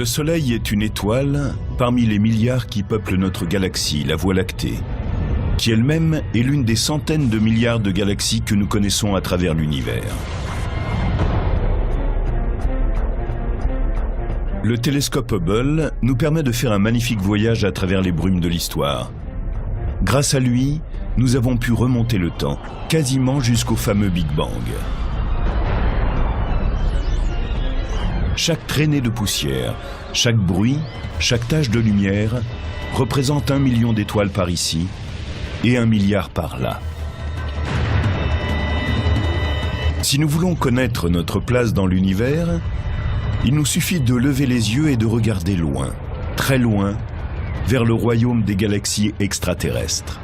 Le Soleil est une étoile parmi les milliards qui peuplent notre galaxie, la Voie lactée, qui elle-même est l'une des centaines de milliards de galaxies que nous connaissons à travers l'univers. Le télescope Hubble nous permet de faire un magnifique voyage à travers les brumes de l'histoire. Grâce à lui, nous avons pu remonter le temps, quasiment jusqu'au fameux Big Bang. Chaque traînée de poussière, chaque bruit, chaque tache de lumière représente 1 million d'étoiles par ici et 1 milliard par là. Si nous voulons connaître notre place dans l'univers, il nous suffit de lever les yeux et de regarder loin, très loin, vers le royaume des galaxies extraterrestres.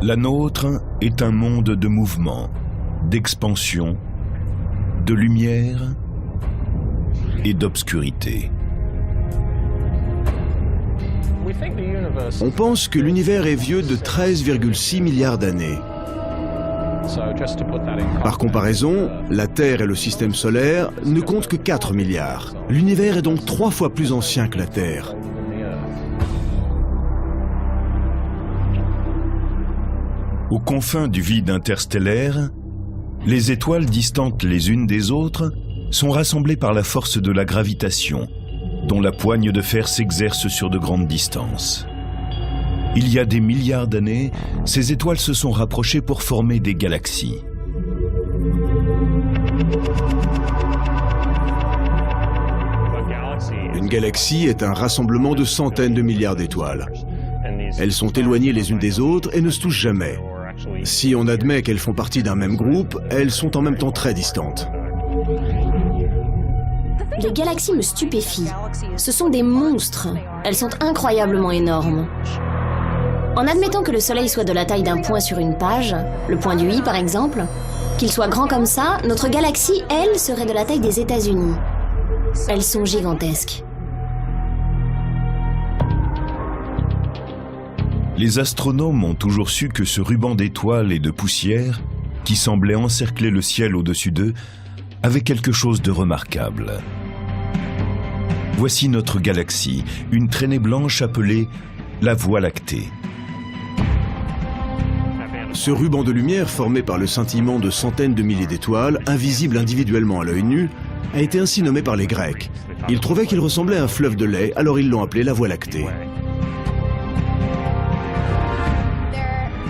La nôtre est un monde de mouvement, d'expansion, de lumière et d'obscurité. On pense que l'univers est vieux de 13,6 milliards d'années. Par comparaison, la Terre et le système solaire ne comptent que 4 milliards. L'univers est donc 3 fois plus ancien que la Terre. Aux confins du vide interstellaire, les étoiles distantes les unes des autres sont rassemblées par la force de la gravitation, dont la poigne de fer s'exerce sur de grandes distances. Il y a des milliards d'années, ces étoiles se sont rapprochées pour former des galaxies. Une galaxie est un rassemblement de centaines de milliards d'étoiles. Elles sont éloignées les unes des autres et ne se touchent jamais. Si on admet qu'elles font partie d'un même groupe, elles sont en même temps très distantes. Les galaxies me stupéfient. Ce sont des monstres. Elles sont incroyablement énormes. En admettant que le Soleil soit de la taille d'un point sur une page, le point du i par exemple, qu'il soit grand comme ça, notre galaxie, elle, serait de la taille des États-Unis. Elles sont gigantesques. Les astronomes ont toujours su que ce ruban d'étoiles et de poussière, qui semblait encercler le ciel au-dessus d'eux, avait quelque chose de remarquable. Voici notre galaxie, une traînée blanche appelée la Voie lactée. Ce ruban de lumière formé par le scintillement de centaines de milliers d'étoiles, invisible individuellement à l'œil nu, a été ainsi nommé par les Grecs. Ils trouvaient qu'il ressemblait à un fleuve de lait, alors ils l'ont appelé la Voie lactée.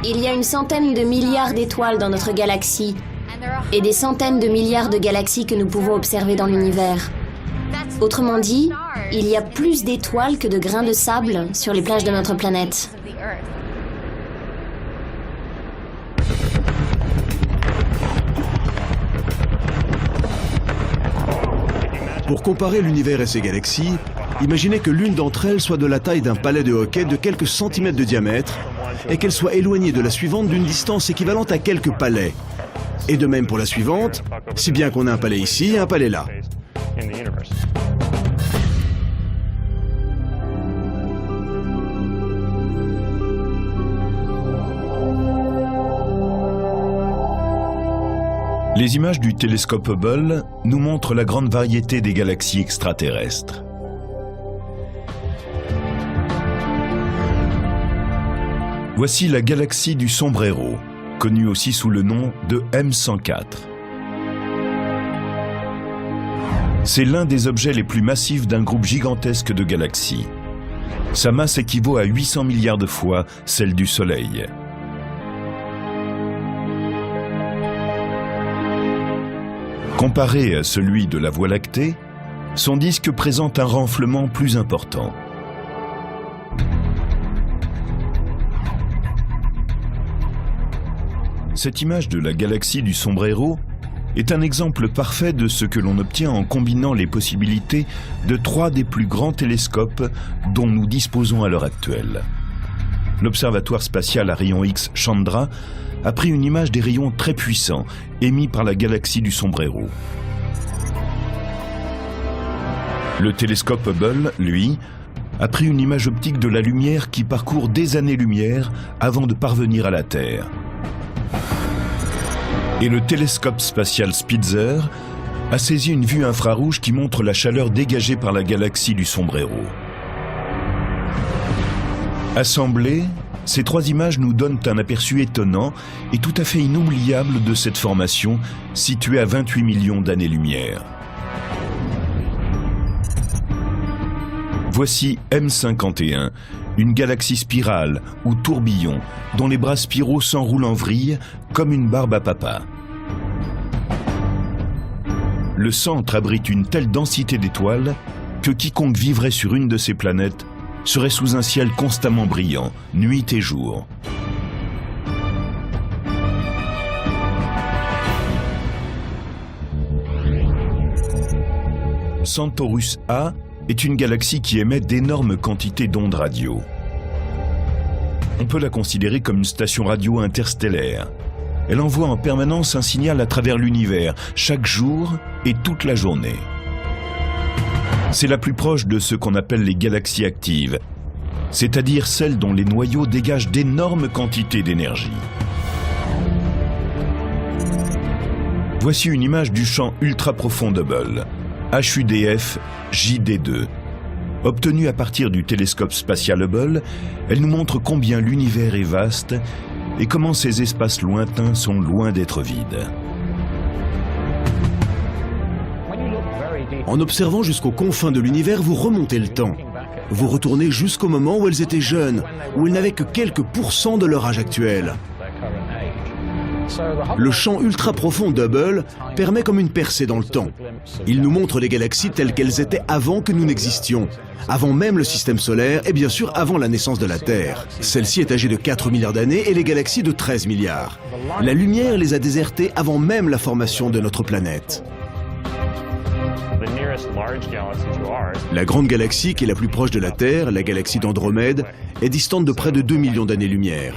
Il y a une centaine de milliards d'étoiles dans notre galaxie et des centaines de milliards de galaxies que nous pouvons observer dans l'univers. Autrement dit, il y a plus d'étoiles que de grains de sable sur les plages de notre planète. Pour comparer l'univers et ses galaxies, imaginez que l'une d'entre elles soit de la taille d'un palais de hockey de quelques centimètres de diamètre et qu'elle soit éloignée de la suivante d'une distance équivalente à quelques palais. Et de même pour la suivante, si bien qu'on a un palais ici et un palais là. Les images du télescope Hubble nous montrent la grande variété des galaxies extraterrestres. Voici la galaxie du Sombrero, connue aussi sous le nom de M104. C'est l'un des objets les plus massifs d'un groupe gigantesque de galaxies. Sa masse équivaut à 800 milliards de fois celle du Soleil. Comparé à celui de la Voie lactée, son disque présente un renflement plus important. Cette image de la galaxie du Sombrero est un exemple parfait de ce que l'on obtient en combinant les possibilités de 3 des plus grands télescopes dont nous disposons à l'heure actuelle. L'observatoire spatial à rayons X Chandra a pris une image des rayons très puissants émis par la galaxie du Sombrero. Le télescope Hubble, lui, a pris une image optique de la lumière qui parcourt des années-lumière avant de parvenir à la Terre. Et le télescope spatial Spitzer a saisi une vue infrarouge qui montre la chaleur dégagée par la galaxie du sombrero. Assemblées, ces trois images nous donnent un aperçu étonnant et tout à fait inoubliable de cette formation située à 28 millions d'années-lumière. Voici M51, une galaxie spirale ou tourbillon dont les bras spiraux s'enroulent en vrille comme une barbe à papa. Le centre abrite une telle densité d'étoiles que quiconque vivrait sur une de ces planètes serait sous un ciel constamment brillant, nuit et jour. Centaurus A est une galaxie qui émet d'énormes quantités d'ondes radio. On peut la considérer comme une station radio interstellaire. Elle envoie en permanence un signal à travers l'univers, chaque jour et toute la journée. C'est la plus proche de ce qu'on appelle les galaxies actives, c'est-à-dire celles dont les noyaux dégagent d'énormes quantités d'énergie. Voici une image du champ ultra-profond d'Hubble, HUDF JD2. Obtenue à partir du télescope spatial Hubble, elle nous montre combien l'univers est vaste et comment ces espaces lointains sont loin d'être vides. En observant jusqu'aux confins de l'univers, vous remontez le temps. Vous retournez jusqu'au moment où elles étaient jeunes, où elles n'avaient que quelques pourcents de leur âge actuel. Le champ ultra profond d'Hubble permet comme une percée dans le temps. Il nous montre les galaxies telles qu'elles étaient avant que nous n'existions, avant même le système solaire et bien sûr avant la naissance de la Terre. Celle-ci est âgée de 4 milliards d'années et les galaxies de 13 milliards. La lumière les a désertées avant même la formation de notre planète. La grande galaxie qui est la plus proche de la Terre, la galaxie d'Andromède, est distante de près de 2 millions d'années-lumière.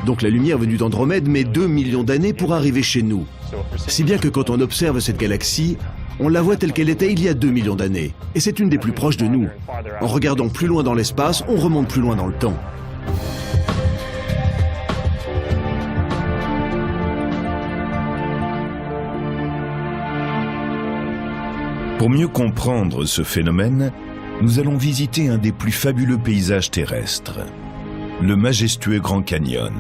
Donc la lumière venue d'Andromède met 2 millions d'années pour arriver chez nous. Si bien que quand on observe cette galaxie, on la voit telle qu'elle était il y a 2 millions d'années. Et c'est une des plus proches de nous. En regardant plus loin dans l'espace, on remonte plus loin dans le temps. Pour mieux comprendre ce phénomène, nous allons visiter un des plus fabuleux paysages terrestres, le majestueux Grand Canyon.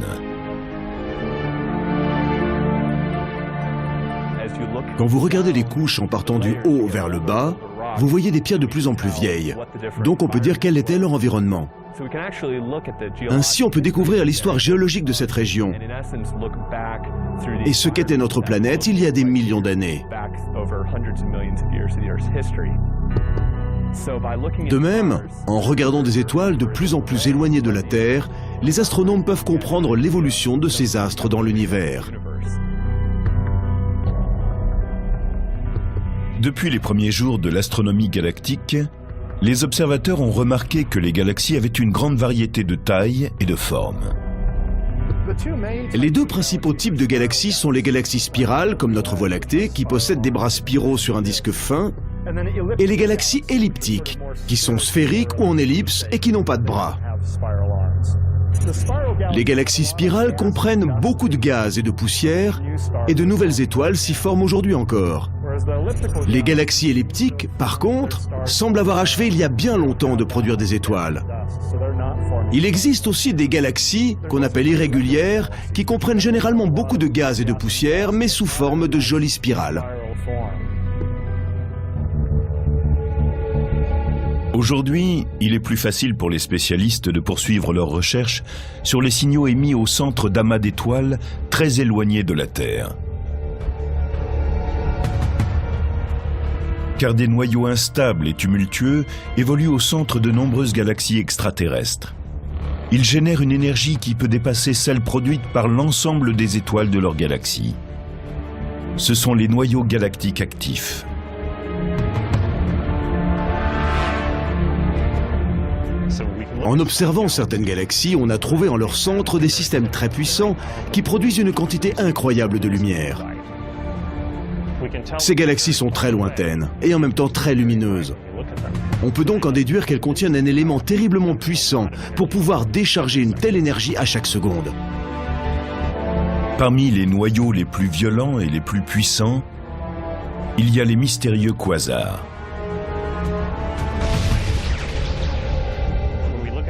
Quand vous regardez les couches en partant du haut vers le bas, vous voyez des pierres de plus en plus vieilles. Donc on peut dire quel était leur environnement. Ainsi, on peut découvrir l'histoire géologique de cette région et ce qu'était notre planète il y a des millions d'années. De même, en regardant des étoiles de plus en plus éloignées de la Terre, les astronomes peuvent comprendre l'évolution de ces astres dans l'univers. Depuis les premiers jours de l'astronomie galactique, les observateurs ont remarqué que les galaxies avaient une grande variété de tailles et de formes. Les deux principaux types de galaxies sont les galaxies spirales, comme notre Voie lactée, qui possèdent des bras spiraux sur un disque fin, et les galaxies elliptiques, qui sont sphériques ou en ellipse et qui n'ont pas de bras. Les galaxies spirales comprennent beaucoup de gaz et de poussière, et de nouvelles étoiles s'y forment aujourd'hui encore. Les galaxies elliptiques, par contre, semblent avoir achevé il y a bien longtemps de produire des étoiles. Il existe aussi des galaxies, qu'on appelle irrégulières, qui comprennent généralement beaucoup de gaz et de poussière, mais sous forme de jolies spirales. Aujourd'hui, il est plus facile pour les spécialistes de poursuivre leurs recherches sur les signaux émis au centre d'amas d'étoiles très éloignés de la Terre. Car des noyaux instables et tumultueux évoluent au centre de nombreuses galaxies extraterrestres. Ils génèrent une énergie qui peut dépasser celle produite par l'ensemble des étoiles de leur galaxie. Ce sont les noyaux galactiques actifs. En observant certaines galaxies, on a trouvé en leur centre des systèmes très puissants qui produisent une quantité incroyable de lumière. Ces galaxies sont très lointaines et en même temps très lumineuses. On peut donc en déduire qu'elles contiennent un élément terriblement puissant pour pouvoir décharger une telle énergie à chaque seconde. Parmi les noyaux les plus violents et les plus puissants, il y a les mystérieux quasars.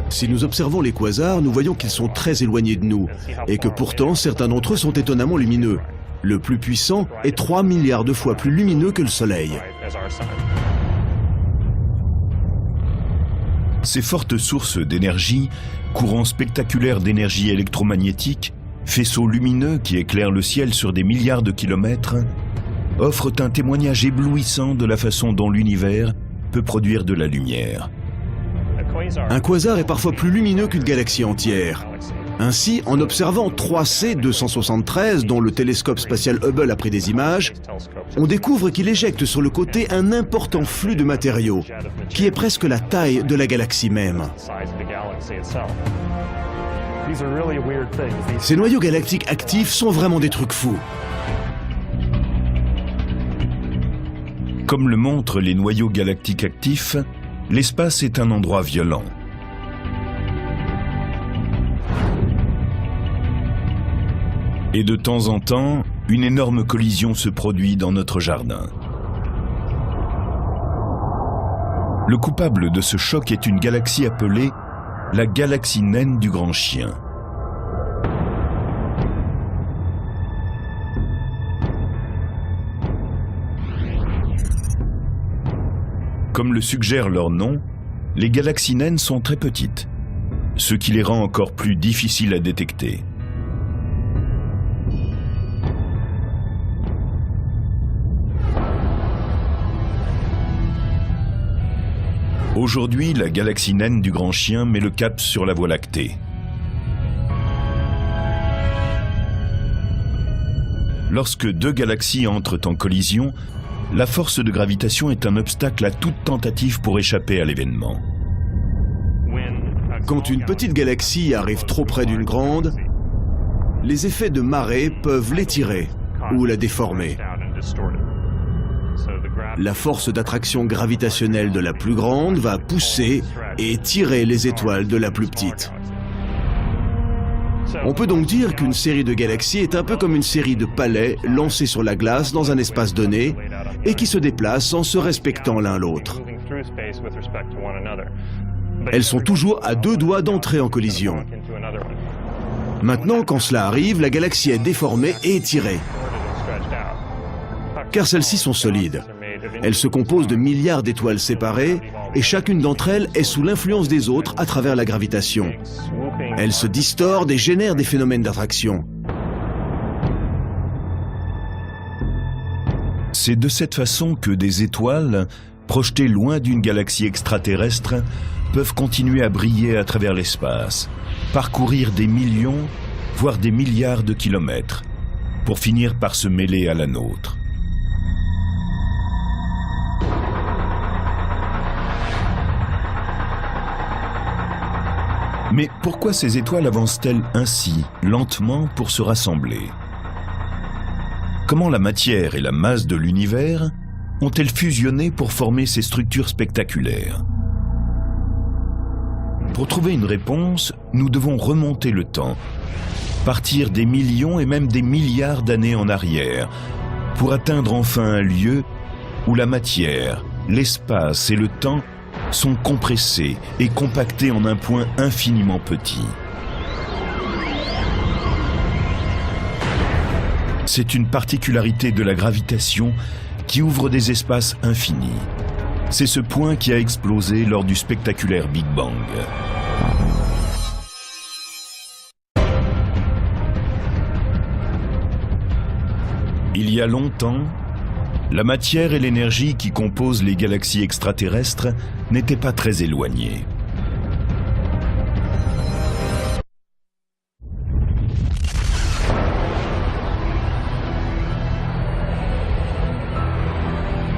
Si nous observons les quasars, nous voyons qu'ils sont très éloignés de nous, et que pourtant certains d'entre eux sont étonnamment lumineux. Le plus puissant est 3 milliards de fois plus lumineux que le Soleil. Ces fortes sources d'énergie, courants spectaculaires d'énergie électromagnétique, faisceaux lumineux qui éclairent le ciel sur des milliards de kilomètres, offrent un témoignage éblouissant de la façon dont l'univers peut produire de la lumière. Un quasar est parfois plus lumineux qu'une galaxie entière. Ainsi, en observant 3C 273, dont le télescope spatial Hubble a pris des images, on découvre qu'il éjecte sur le côté un important flux de matériaux, qui est presque la taille de la galaxie même. Ces noyaux galactiques actifs sont vraiment des trucs fous. Comme le montrent les noyaux galactiques actifs, l'espace est un endroit violent. Et de temps en temps, une énorme collision se produit dans notre jardin. Le coupable de ce choc est une galaxie appelée la galaxie naine du Grand Chien. Comme le suggère leur nom, les galaxies naines sont très petites, ce qui les rend encore plus difficiles à détecter. Aujourd'hui, la galaxie naine du Grand Chien met le cap sur la Voie lactée. Lorsque deux galaxies entrent en collision, la force de gravitation est un obstacle à toute tentative pour échapper à l'événement. Quand une petite galaxie arrive trop près d'une grande, les effets de marée peuvent l'étirer ou la déformer. La force d'attraction gravitationnelle de la plus grande va pousser et tirer les étoiles de la plus petite. On peut donc dire qu'une série de galaxies est un peu comme une série de palets lancés sur la glace dans un espace donné et qui se déplacent en se respectant l'un l'autre. Elles sont toujours à 2 doigts d'entrer en collision. Maintenant, quand cela arrive, la galaxie est déformée et étirée. Car celles-ci sont solides. Elles se composent de milliards d'étoiles séparées et chacune d'entre elles est sous l'influence des autres à travers la gravitation. Elles se distordent et génèrent des phénomènes d'attraction. C'est de cette façon que des étoiles, projetées loin d'une galaxie extraterrestre, peuvent continuer à briller à travers l'espace, parcourir des millions, voire des milliards de kilomètres, pour finir par se mêler à la nôtre. Mais pourquoi ces étoiles avancent-elles ainsi, lentement, pour se rassembler? Comment la matière et la masse de l'univers ont-elles fusionné pour former ces structures spectaculaires? Pour trouver une réponse, nous devons remonter le temps, partir des millions et même des milliards d'années en arrière, pour atteindre enfin un lieu où la matière, l'espace et le temps sont compressés et compactés en un point infiniment petit. C'est une particularité de la gravitation qui ouvre des espaces infinis. C'est ce point qui a explosé lors du spectaculaire Big Bang. Il y a longtemps, la matière et l'énergie qui composent les galaxies extraterrestres n'étaient pas très éloignées.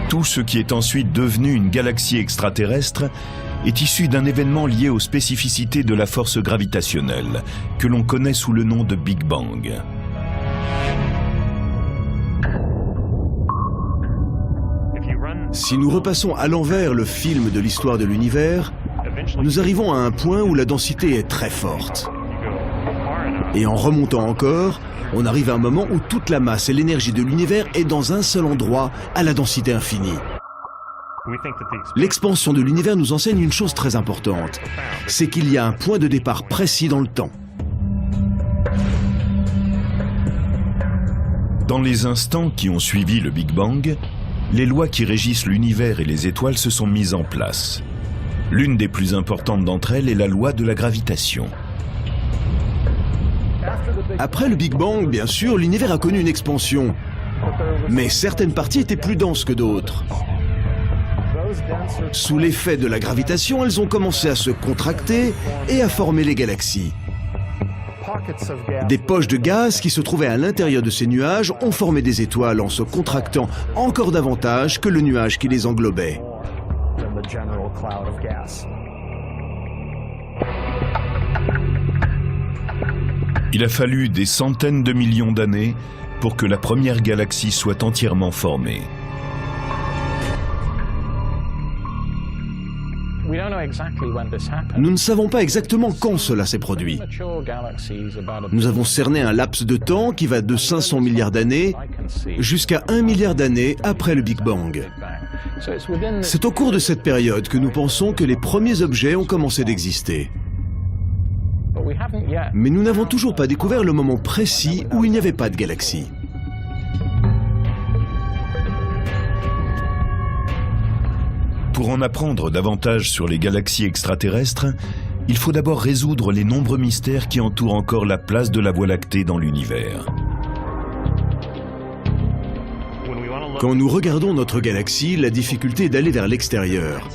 Tout ce qui est ensuite devenu une galaxie extraterrestre est issu d'un événement lié aux spécificités de la force gravitationnelle, que l'on connaît sous le nom de Big Bang. Si nous repassons à l'envers le film de l'histoire de l'univers, nous arrivons à un point où la densité est très forte. Et en remontant encore, on arrive à un moment où toute la masse et l'énergie de l'univers est dans un seul endroit, à la densité infinie. L'expansion de l'univers nous enseigne une chose très importante, c'est qu'il y a un point de départ précis dans le temps. Dans les instants qui ont suivi le Big Bang, les lois qui régissent l'univers et les étoiles se sont mises en place. L'une des plus importantes d'entre elles est la loi de la gravitation. Après le Big Bang, bien sûr, l'univers a connu une expansion. Mais certaines parties étaient plus denses que d'autres. Sous l'effet de la gravitation, elles ont commencé à se contracter et à former les galaxies. Des poches de gaz qui se trouvaient à l'intérieur de ces nuages ont formé des étoiles en se contractant encore davantage que le nuage qui les englobait. Il a fallu des centaines de millions d'années pour que la première galaxie soit entièrement formée. Nous ne savons pas exactement quand cela s'est produit. Nous avons cerné un laps de temps qui va de 500 milliards d'années jusqu'à 1 milliard d'années après le Big Bang. C'est au cours de cette période que nous pensons que les premiers objets ont commencé d'exister. Mais nous n'avons toujours pas découvert le moment précis où il n'y avait pas de galaxie. Pour en apprendre davantage sur les galaxies extraterrestres, il faut d'abord résoudre les nombreux mystères qui entourent encore la place de la Voie lactée dans l'univers. Quand nous regardons notre galaxie, la difficulté est d'aller vers l'extérieur.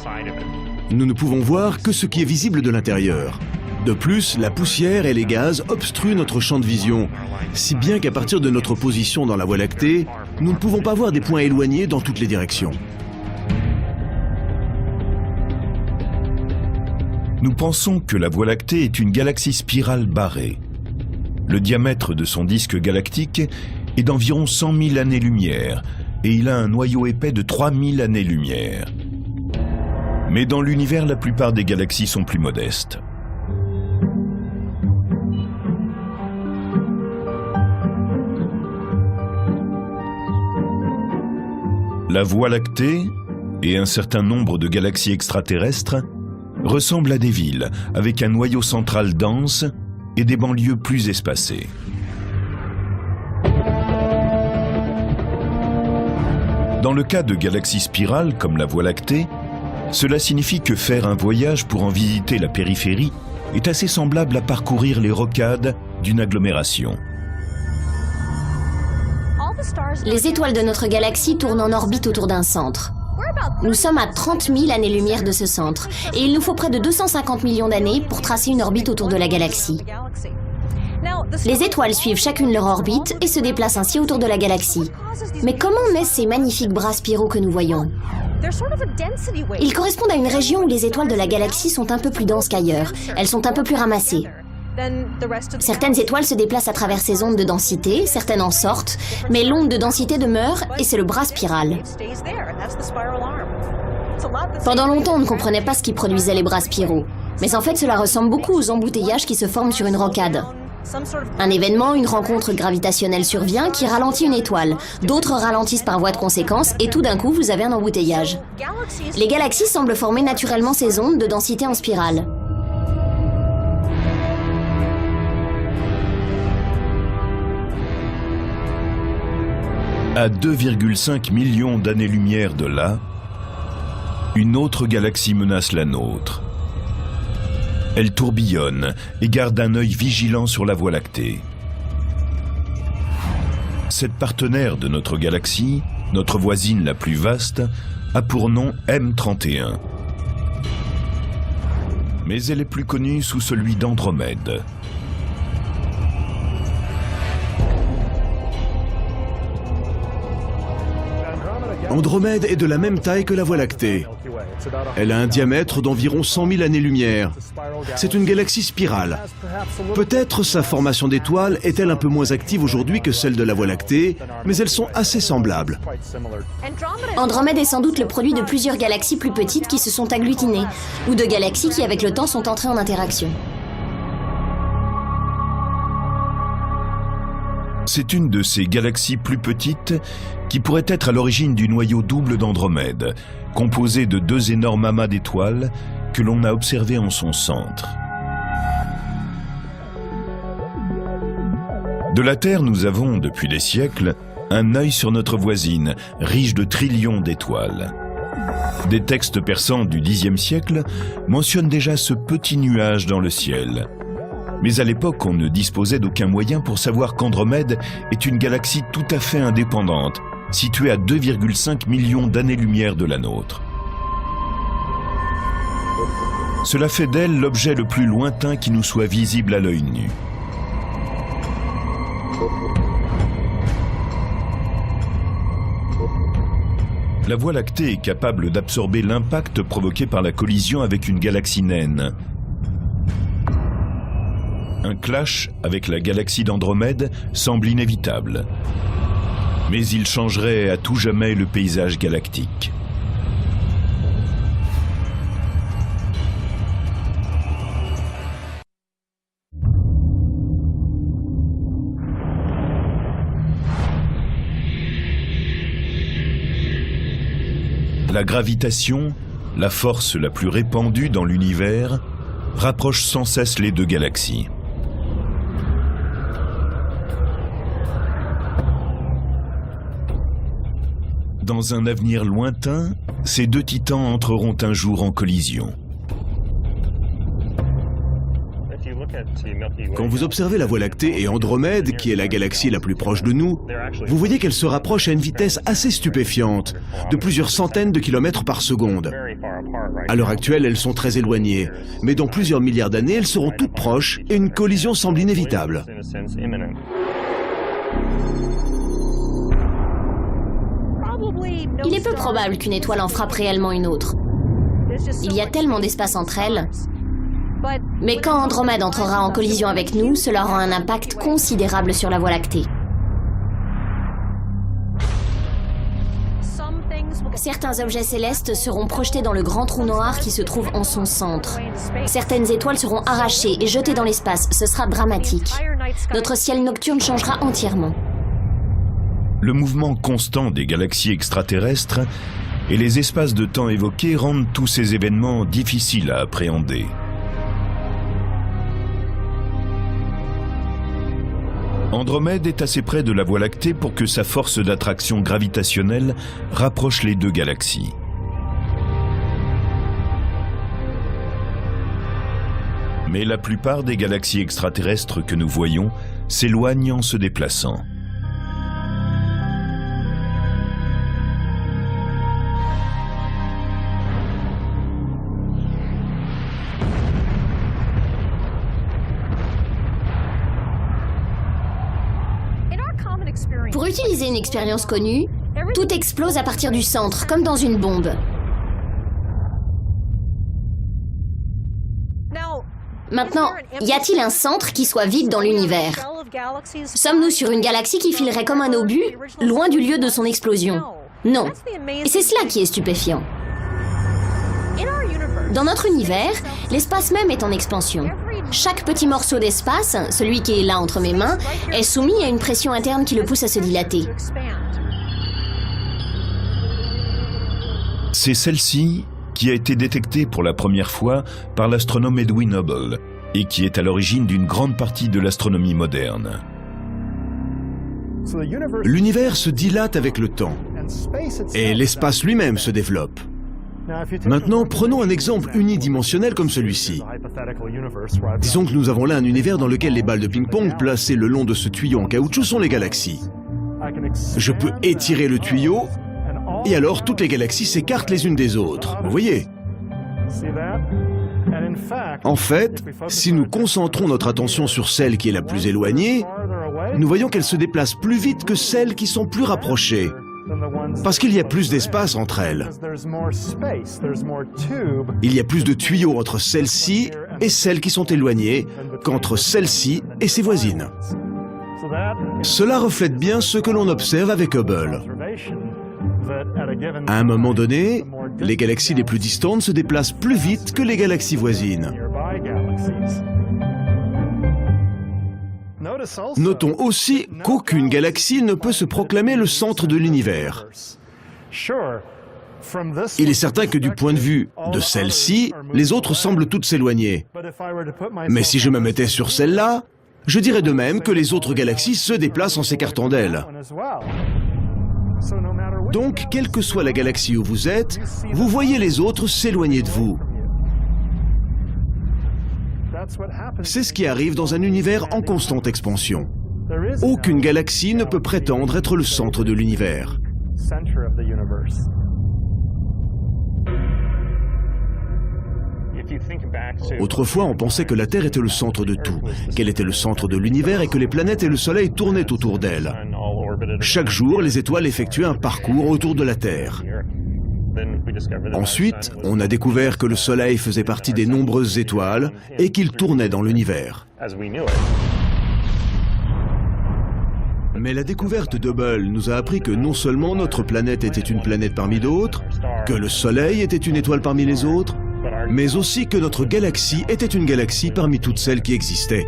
Nous ne pouvons voir que ce qui est visible de l'intérieur. De plus, la poussière et les gaz obstruent notre champ de vision, si bien qu'à partir de notre position dans la Voie lactée, nous ne pouvons pas voir des points éloignés dans toutes les directions. Nous pensons que la Voie lactée est une galaxie spirale barrée. Le diamètre de son disque galactique est d'environ 100 000 années-lumière et il a un noyau épais de 3000 années-lumière. Mais dans l'univers, la plupart des galaxies sont plus modestes. La Voie lactée et un certain nombre de galaxies extraterrestres ressemblent à des villes avec un noyau central dense et des banlieues plus espacées. Dans le cas de galaxies spirales comme la Voie lactée, cela signifie que faire un voyage pour en visiter la périphérie est assez semblable à parcourir les rocades d'une agglomération. Les étoiles de notre galaxie tournent en orbite autour d'un centre. Nous sommes à 30 000 années-lumière de ce centre, et il nous faut près de 250 millions d'années pour tracer une orbite autour de la galaxie. Les étoiles suivent chacune leur orbite et se déplacent ainsi autour de la galaxie. Mais comment naissent ces magnifiques bras spiraux que nous voyons ? Ils correspondent à une région où les étoiles de la galaxie sont un peu plus denses qu'ailleurs. Elles sont un peu plus ramassées. Certaines étoiles se déplacent à travers ces ondes de densité, certaines en sortent, mais l'onde de densité demeure et c'est le bras spiral. Pendant longtemps, on ne comprenait pas ce qui produisait les bras spiraux. Mais en fait, cela ressemble beaucoup aux embouteillages qui se forment sur une rocade. Un événement, une rencontre gravitationnelle survient qui ralentit une étoile. D'autres ralentissent par voie de conséquence et tout d'un coup, vous avez un embouteillage. Les galaxies semblent former naturellement ces ondes de densité en spirale. À 2,5 millions d'années-lumière de là, une autre galaxie menace la nôtre. Elle tourbillonne et garde un œil vigilant sur la Voie lactée. Cette partenaire de notre galaxie, notre voisine la plus vaste, a pour nom M31. Mais elle est plus connue sous celui d'Andromède. Andromède est de la même taille que la Voie lactée. Elle a un diamètre d'environ 100 000 années-lumière. C'est une galaxie spirale. Peut-être sa formation d'étoiles est-elle un peu moins active aujourd'hui que celle de la Voie lactée, mais elles sont assez semblables. Andromède est sans doute le produit de plusieurs galaxies plus petites qui se sont agglutinées, ou de galaxies qui avec le temps sont entrées en interaction. C'est une de ces galaxies plus petites qui pourrait être à l'origine du noyau double d'Andromède, composé de 2 énormes amas d'étoiles que l'on a observés en son centre. De la Terre, nous avons, depuis des siècles, un œil sur notre voisine, riche de trillions d'étoiles. Des textes persans du Xe siècle mentionnent déjà ce petit nuage dans le ciel. Mais à l'époque, on ne disposait d'aucun moyen pour savoir qu'Andromède est une galaxie tout à fait indépendante, située à 2,5 millions d'années-lumière de la nôtre. Cela fait d'elle l'objet le plus lointain qui nous soit visible à l'œil nu. La Voie lactée est capable d'absorber l'impact provoqué par la collision avec une galaxie naine. Un clash avec la galaxie d'Andromède semble inévitable. Mais il changerait à tout jamais le paysage galactique. La gravitation, la force la plus répandue dans l'univers, rapproche sans cesse les deux galaxies. Dans un avenir lointain, ces deux titans entreront un jour en collision. Quand vous observez la Voie lactée et Andromède, qui est la galaxie la plus proche de nous, vous voyez qu'elles se rapprochent à une vitesse assez stupéfiante, de plusieurs centaines de kilomètres par seconde. À l'heure actuelle, elles sont très éloignées, mais dans plusieurs milliards d'années, elles seront toutes proches et une collision semble inévitable. Il est peu probable qu'une étoile en frappe réellement une autre. Il y a tellement d'espace entre elles. Mais quand Andromède entrera en collision avec nous, cela aura un impact considérable sur la Voie lactée. Certains objets célestes seront projetés dans le grand trou noir qui se trouve en son centre. Certaines étoiles seront arrachées et jetées dans l'espace. Ce sera dramatique. Notre ciel nocturne changera entièrement. Le mouvement constant des galaxies extraterrestres et les espaces de temps évoqués rendent tous ces événements difficiles à appréhender. Andromède est assez près de la Voie lactée pour que sa force d'attraction gravitationnelle rapproche les deux galaxies. Mais la plupart des galaxies extraterrestres que nous voyons s'éloignent en se déplaçant. Pour utiliser une expérience connue, tout explose à partir du centre, comme dans une bombe. Maintenant, y a-t-il un centre qui soit vide dans l'univers? Sommes-nous sur une galaxie qui filerait comme un obus, loin du lieu de son explosion? Non. Et c'est cela qui est stupéfiant. Dans notre univers, l'espace même est en expansion. Chaque petit morceau d'espace, celui qui est là entre mes mains, est soumis à une pression interne qui le pousse à se dilater. C'est celle-ci qui a été détectée pour la première fois par l'astronome Edwin Hubble et qui est à l'origine d'une grande partie de l'astronomie moderne. L'univers se dilate avec le temps et l'espace lui-même se développe. Maintenant, prenons un exemple unidimensionnel comme celui-ci. Disons que nous avons là un univers dans lequel les balles de ping-pong placées le long de ce tuyau en caoutchouc sont les galaxies. Je peux étirer le tuyau, et alors toutes les galaxies s'écartent les unes des autres. Vous voyez? En fait, si nous concentrons notre attention sur celle qui est la plus éloignée, nous voyons qu'elles se déplacent plus vite que celles qui sont plus rapprochées. Parce qu'il y a plus d'espace entre elles. Il y a plus de tuyaux entre celles-ci et celles qui sont éloignées qu'entre celles-ci et ses voisines. Cela reflète bien ce que l'on observe avec Hubble. À un moment donné, les galaxies les plus distantes se déplacent plus vite que les galaxies voisines. Notons aussi qu'aucune galaxie ne peut se proclamer le centre de l'univers. Il est certain que du point de vue de celle-ci, les autres semblent toutes s'éloigner. Mais si je me mettais sur celle-là, je dirais de même que les autres galaxies se déplacent en s'écartant d'elle. Donc, quelle que soit la galaxie où vous êtes, vous voyez les autres s'éloigner de vous. C'est ce qui arrive dans un univers en constante expansion. Aucune galaxie ne peut prétendre être le centre de l'univers. Autrefois, on pensait que la Terre était le centre de tout, qu'elle était le centre de l'univers et que les planètes et le Soleil tournaient autour d'elle. Chaque jour, les étoiles effectuaient un parcours autour de la Terre. Ensuite, on a découvert que le Soleil faisait partie des nombreuses étoiles et qu'il tournait dans l'univers. Mais la découverte d'Hubble nous a appris que non seulement notre planète était une planète parmi d'autres, que le Soleil était une étoile parmi les autres, mais aussi que notre galaxie était une galaxie parmi toutes celles qui existaient.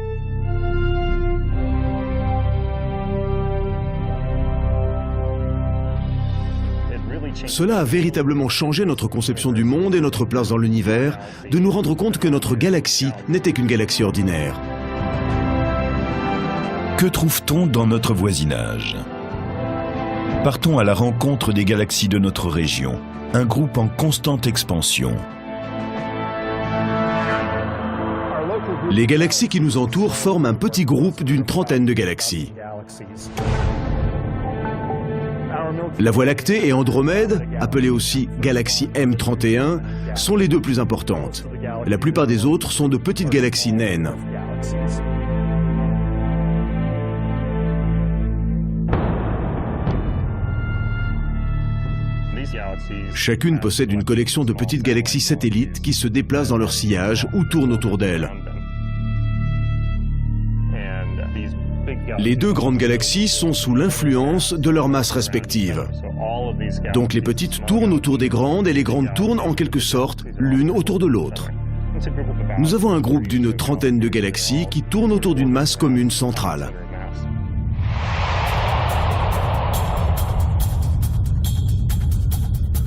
Cela a véritablement changé notre conception du monde et notre place dans l'univers, de nous rendre compte que notre galaxie n'était qu'une galaxie ordinaire. Que trouve-t-on dans notre voisinage? Partons à la rencontre des galaxies de notre région, un groupe en constante expansion. Les galaxies qui nous entourent forment un petit groupe d'une trentaine de galaxies. La Voie lactée et Andromède, appelées aussi galaxie M31, sont les deux plus importantes. La plupart des autres sont de petites galaxies naines. Chacune possède une collection de petites galaxies satellites qui se déplacent dans leur sillage ou tournent autour d'elles. Les deux grandes galaxies sont sous l'influence de leurs masses respectives. Donc les petites tournent autour des grandes et les grandes tournent en quelque sorte l'une autour de l'autre. Nous avons un groupe d'une trentaine de galaxies qui tournent autour d'une masse commune centrale.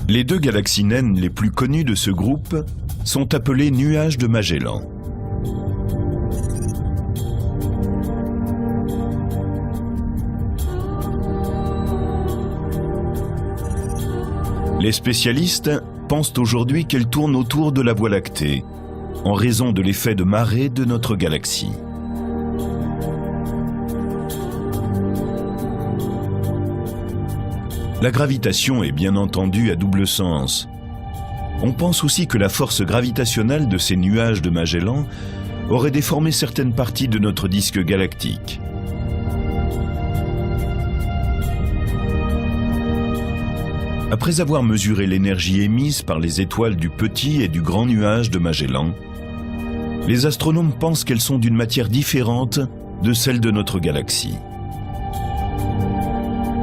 Les deux galaxies naines les plus connues de ce groupe sont appelées nuages de Magellan. Les spécialistes pensent aujourd'hui qu'elles tournent autour de la Voie lactée, en raison de l'effet de marée de notre galaxie. La gravitation est bien entendu à double sens. On pense aussi que la force gravitationnelle de ces nuages de Magellan aurait déformé certaines parties de notre disque galactique. Après avoir mesuré l'énergie émise par les étoiles du petit et du grand nuage de Magellan, les astronomes pensent qu'elles sont d'une matière différente de celle de notre galaxie.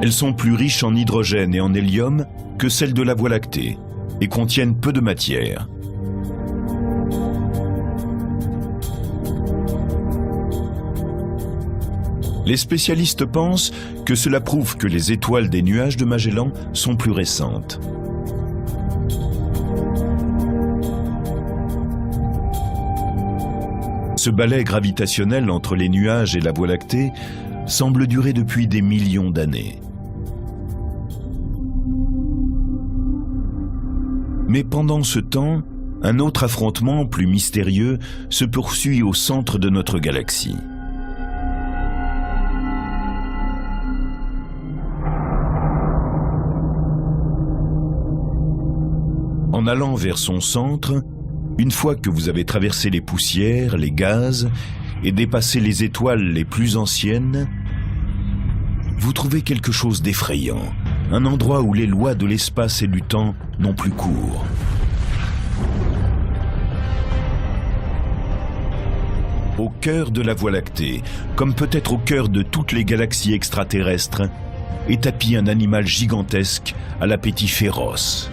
Elles sont plus riches en hydrogène et en hélium que celles de la Voie lactée et contiennent peu de matière. Les spécialistes pensent que cela prouve que les étoiles des nuages de Magellan sont plus récentes. Ce balai gravitationnel entre les nuages et la Voie lactée semble durer depuis des millions d'années. Mais pendant ce temps, un autre affrontement plus mystérieux se poursuit au centre de notre galaxie. En allant vers son centre, une fois que vous avez traversé les poussières, les gaz et dépassé les étoiles les plus anciennes, vous trouvez quelque chose d'effrayant, un endroit où les lois de l'espace et du temps n'ont plus cours. Au cœur de la Voie lactée, comme peut-être au cœur de toutes les galaxies extraterrestres, est tapi un animal gigantesque à l'appétit féroce.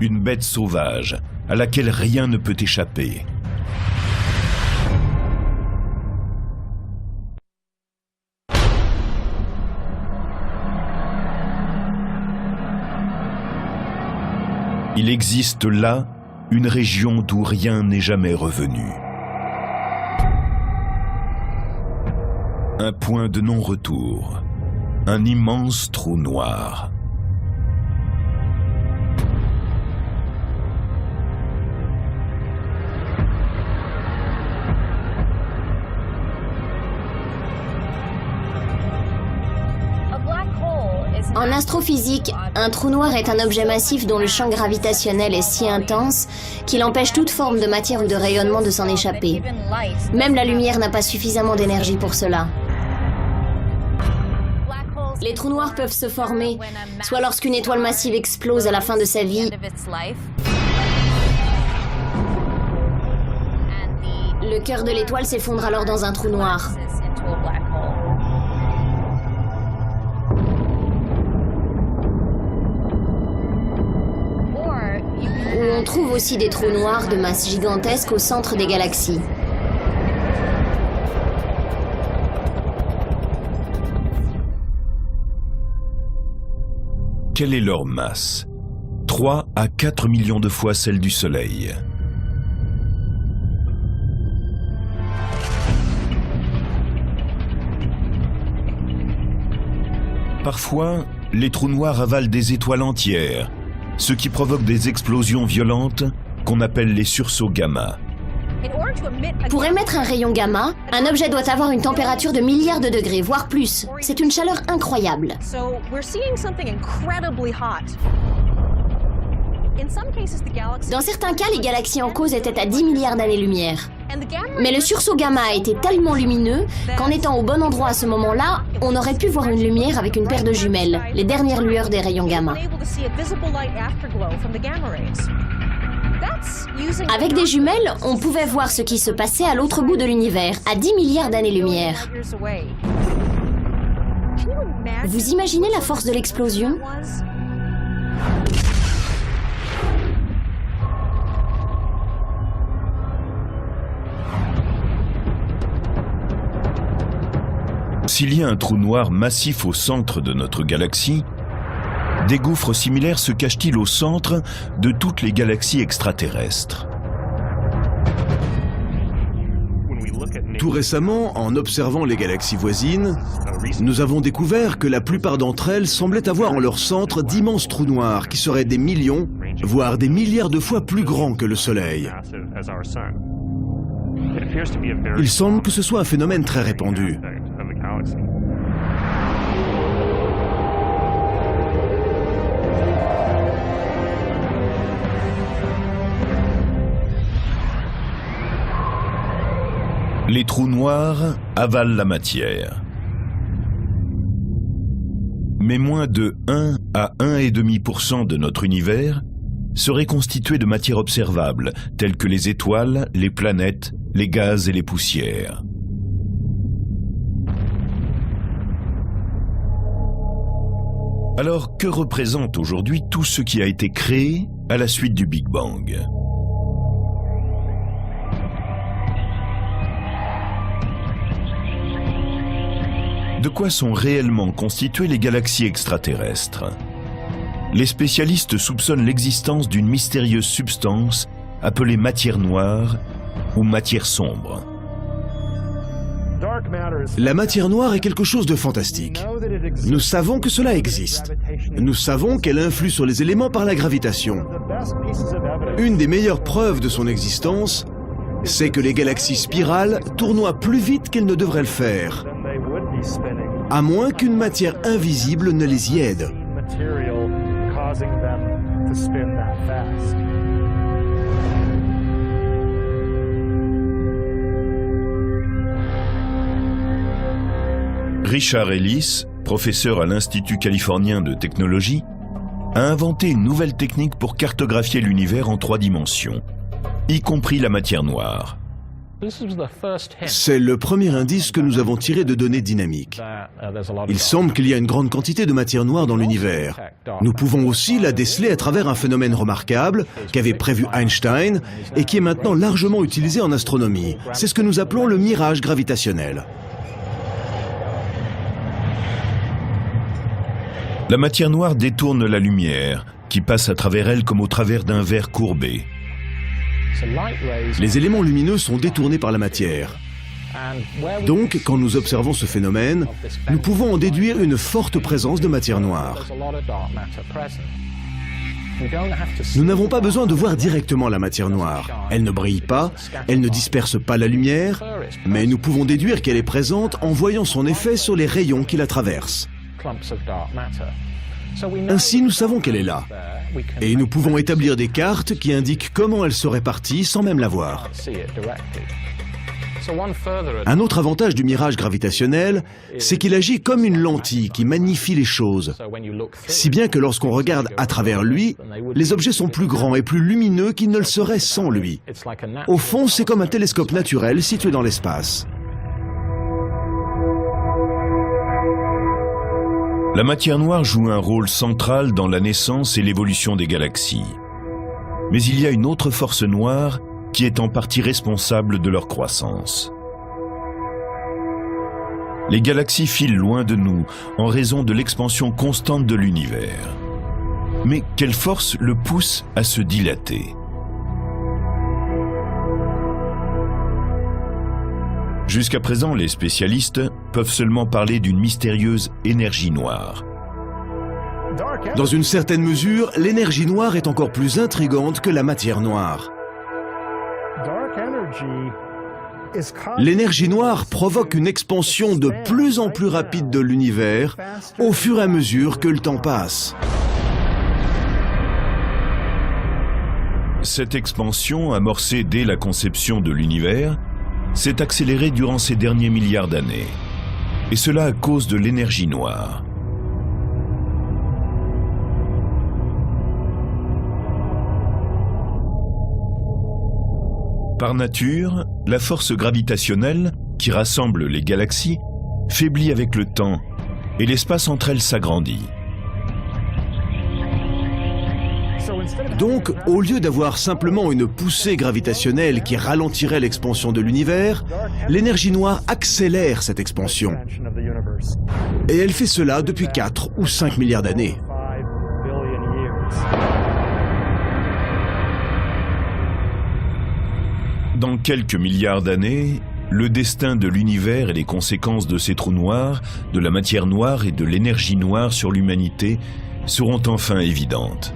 Une bête sauvage à laquelle rien ne peut échapper. Il existe là une région d'où rien n'est jamais revenu. Un point de non-retour, un immense trou noir. En astrophysique, un trou noir est un objet massif dont le champ gravitationnel est si intense qu'il empêche toute forme de matière ou de rayonnement de s'en échapper. Même la lumière n'a pas suffisamment d'énergie pour cela. Les trous noirs peuvent se former, soit lorsqu'une étoile massive explose à la fin de sa vie, le cœur de l'étoile s'effondre alors dans un trou noir. On trouve aussi des trous noirs de masse gigantesque au centre des galaxies. Quelle est leur masse? 3 à 4 millions de fois celle du Soleil. Parfois, les trous noirs avalent des étoiles entières, ce qui provoque des explosions violentes qu'on appelle les sursauts gamma. Pour émettre un rayon gamma, un objet doit avoir une température de milliards de degrés, voire plus. C'est une chaleur incroyable. Dans certains cas, les galaxies en cause étaient à 10 milliards d'années-lumière. Mais le sursaut gamma a été tellement lumineux qu'en étant au bon endroit à ce moment-là, on aurait pu voir une lumière avec une paire de jumelles, les dernières lueurs des rayons gamma. Avec des jumelles, on pouvait voir ce qui se passait à l'autre bout de l'univers, à 10 milliards d'années-lumière. Vous imaginez la force de l'explosion ? S'il y a un trou noir massif au centre de notre galaxie, des gouffres similaires se cachent-ils au centre de toutes les galaxies extraterrestres? Tout récemment, en observant les galaxies voisines, nous avons découvert que la plupart d'entre elles semblaient avoir en leur centre d'immenses trous noirs qui seraient des millions, voire des milliards de fois plus grands que le Soleil. Il semble que ce soit un phénomène très répandu. Les trous noirs avalent la matière. Mais moins de 1 à 1,5% de notre univers serait constitué de matière observable, telles que les étoiles, les planètes, les gaz et les poussières. Alors, que représente aujourd'hui tout ce qui a été créé à la suite du Big Bang ? De quoi sont réellement constituées les galaxies extraterrestres? Les spécialistes soupçonnent l'existence d'une mystérieuse substance appelée matière noire ou matière sombre. La matière noire est quelque chose de fantastique. Nous savons que cela existe. Nous savons qu'elle influe sur les éléments par la gravitation. Une des meilleures preuves de son existence, c'est que les galaxies spirales tournoient plus vite qu'elles ne devraient le faire, à moins qu'une matière invisible ne les y aide. Richard Ellis, professeur à l'Institut californien de technologie, a inventé une nouvelle technique pour cartographier l'univers en 3 dimensions, y compris la matière noire. C'est le premier indice que nous avons tiré de données dynamiques. Il semble qu'il y a une grande quantité de matière noire dans l'univers. Nous pouvons aussi la déceler à travers un phénomène remarquable qu'avait prévu Einstein et qui est maintenant largement utilisé en astronomie. C'est ce que nous appelons le mirage gravitationnel. La matière noire détourne la lumière, qui passe à travers elle comme au travers d'un verre courbé. Les éléments lumineux sont détournés par la matière. Donc, quand nous observons ce phénomène, nous pouvons en déduire une forte présence de matière noire. Nous n'avons pas besoin de voir directement la matière noire. Elle ne brille pas, elle ne disperse pas la lumière, mais nous pouvons déduire qu'elle est présente en voyant son effet sur les rayons qui la traversent. Ainsi, nous savons qu'elle est là. Et nous pouvons établir des cartes qui indiquent comment elle se répartit sans même la voir. Un autre avantage du mirage gravitationnel, c'est qu'il agit comme une lentille qui magnifie les choses. Si bien que lorsqu'on regarde à travers lui, les objets sont plus grands et plus lumineux qu'ils ne le seraient sans lui. Au fond, c'est comme un télescope naturel situé dans l'espace. La matière noire joue un rôle central dans la naissance et l'évolution des galaxies. Mais il y a une autre force noire qui est en partie responsable de leur croissance. Les galaxies filent loin de nous en raison de l'expansion constante de l'univers. Mais quelle force le pousse à se dilater ? Jusqu'à présent, les spécialistes peuvent seulement parler d'une mystérieuse énergie noire. Dans une certaine mesure, l'énergie noire est encore plus intrigante que la matière noire. L'énergie noire provoque une expansion de plus en plus rapide de l'univers au fur et à mesure que le temps passe. Cette expansion, amorcée dès la conception de l'univers, s'est accélérée durant ces derniers milliards d'années. Et cela à cause de l'énergie noire. Par nature, la force gravitationnelle, qui rassemble les galaxies, faiblit avec le temps et l'espace entre elles s'agrandit. Donc, au lieu d'avoir simplement une poussée gravitationnelle qui ralentirait l'expansion de l'univers, l'énergie noire accélère cette expansion. Et elle fait cela depuis 4 ou 5 milliards d'années. Dans quelques milliards d'années, le destin de l'univers et les conséquences de ces trous noirs, de la matière noire et de l'énergie noire sur l'humanité seront enfin évidentes.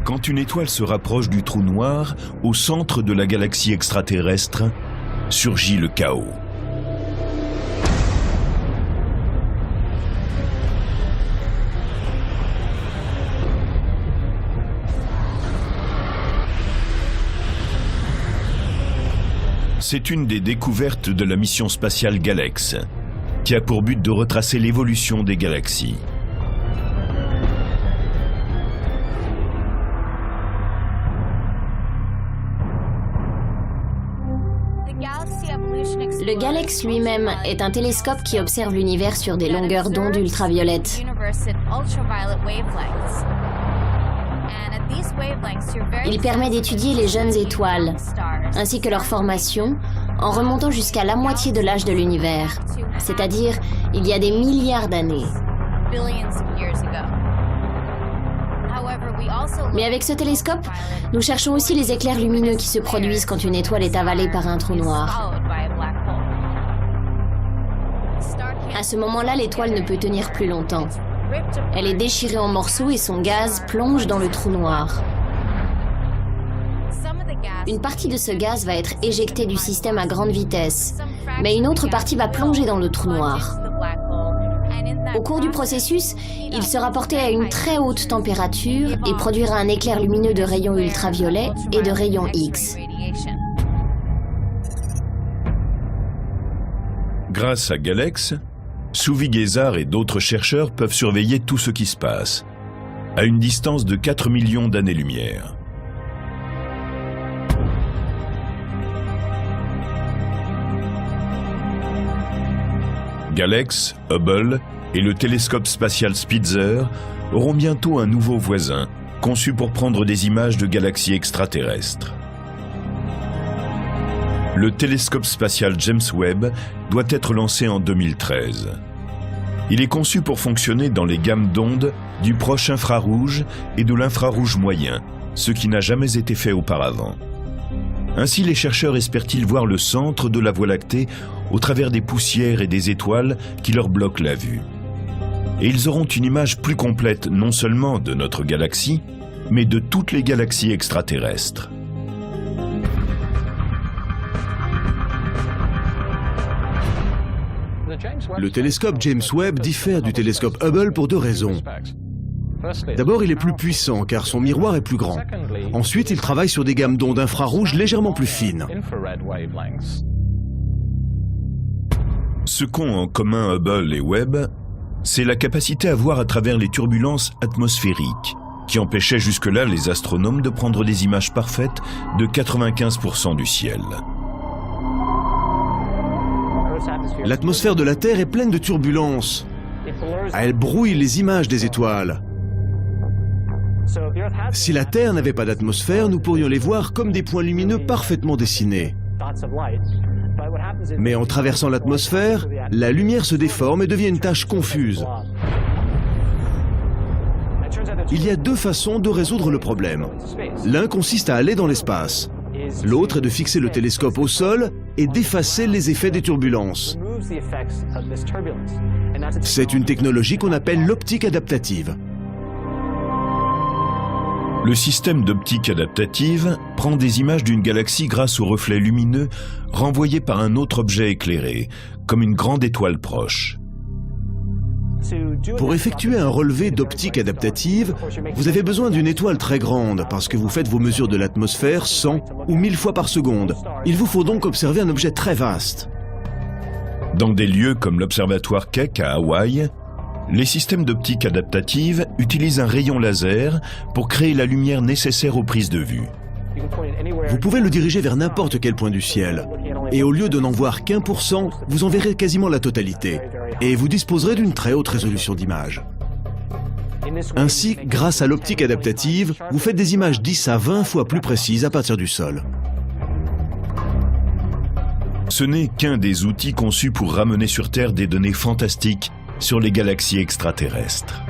Quand une étoile se rapproche du trou noir, au centre de la galaxie extraterrestre, surgit le chaos. C'est une des découvertes de la mission spatiale Galex, qui a pour but de retracer l'évolution des galaxies. Le Galex lui-même est un télescope qui observe l'univers sur des longueurs d'onde ultraviolettes. Il permet d'étudier les jeunes étoiles, ainsi que leur formation, en remontant jusqu'à la moitié de l'âge de l'univers, c'est-à-dire il y a des milliards d'années. Mais avec ce télescope, nous cherchons aussi les éclairs lumineux qui se produisent quand une étoile est avalée par un trou noir. À ce moment-là, l'étoile ne peut tenir plus longtemps. Elle est déchirée en morceaux et son gaz plonge dans le trou noir. Une partie de ce gaz va être éjectée du système à grande vitesse, mais une autre partie va plonger dans le trou noir. Au cours du processus, il sera porté à une très haute température et produira un éclair lumineux de rayons ultraviolets et de rayons X. Grâce à Galex, Suvi Guézard et d'autres chercheurs peuvent surveiller tout ce qui se passe, à une distance de 4 millions d'années-lumière. Galex, Hubble et le télescope spatial Spitzer auront bientôt un nouveau voisin, conçu pour prendre des images de galaxies extraterrestres. Le télescope spatial James Webb doit être lancé en 2013. Il est conçu pour fonctionner dans les gammes d'ondes du proche infrarouge et de l'infrarouge moyen, ce qui n'a jamais été fait auparavant. Ainsi, les chercheurs espèrent-ils voir le centre de la Voie lactée au travers des poussières et des étoiles qui leur bloquent la vue. Et ils auront une image plus complète non seulement de notre galaxie, mais de toutes les galaxies extraterrestres. Le télescope James Webb diffère du télescope Hubble pour deux raisons. D'abord, il est plus puissant car son miroir est plus grand. Ensuite, il travaille sur des gammes d'ondes infrarouges légèrement plus fines. Ce qu'ont en commun Hubble et Webb, c'est la capacité à voir à travers les turbulences atmosphériques, qui empêchaient jusque-là les astronomes de prendre des images parfaites de 95% du ciel. L'atmosphère de la Terre est pleine de turbulences. Elle brouille les images des étoiles. Si la Terre n'avait pas d'atmosphère, nous pourrions les voir comme des points lumineux parfaitement dessinés. Mais en traversant l'atmosphère, la lumière se déforme et devient une tache confuse. Il y a deux façons de résoudre le problème. L'un consiste à aller dans l'espace. L'autre est de fixer le télescope au sol et d'effacer les effets des turbulences. C'est une technologie qu'on appelle l'optique adaptative. Le système d'optique adaptative prend des images d'une galaxie grâce aux reflets lumineux renvoyés par un autre objet éclairé, comme une grande étoile proche. Pour effectuer un relevé d'optique adaptative, vous avez besoin d'une étoile très grande parce que vous faites vos mesures de l'atmosphère 100 ou 1000 fois par seconde. Il vous faut donc observer un objet très vaste. Dans des lieux comme l'observatoire Keck à Hawaï, les systèmes d'optique adaptative utilisent un rayon laser pour créer la lumière nécessaire aux prises de vue. Vous pouvez le diriger vers n'importe quel point du ciel. Et au lieu de n'en voir qu'1%, vous en verrez quasiment la totalité. Et vous disposerez d'une très haute résolution d'image. Ainsi, grâce à l'optique adaptative, vous faites des images 10 à 20 fois plus précises à partir du sol. Ce n'est qu'un des outils conçus pour ramener sur Terre des données fantastiques sur les galaxies extraterrestres.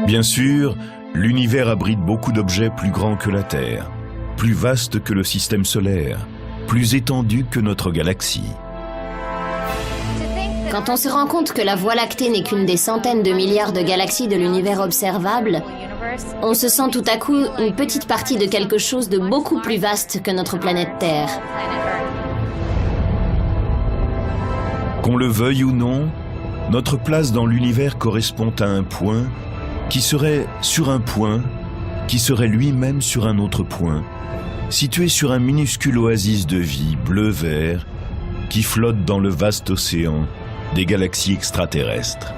Bien sûr, l'univers abrite beaucoup d'objets plus grands que la Terre, plus vastes que le système solaire, plus étendus que notre galaxie. Quand on se rend compte que la Voie lactée n'est qu'une des centaines de milliards de galaxies de l'univers observable, on se sent tout à coup une petite partie de quelque chose de beaucoup plus vaste que notre planète Terre. Qu'on le veuille ou non, notre place dans l'univers correspond à un point qui serait sur un point, qui serait lui-même sur un autre point, situé sur un minuscule oasis de vie bleu-vert qui flotte dans le vaste océan des galaxies extraterrestres.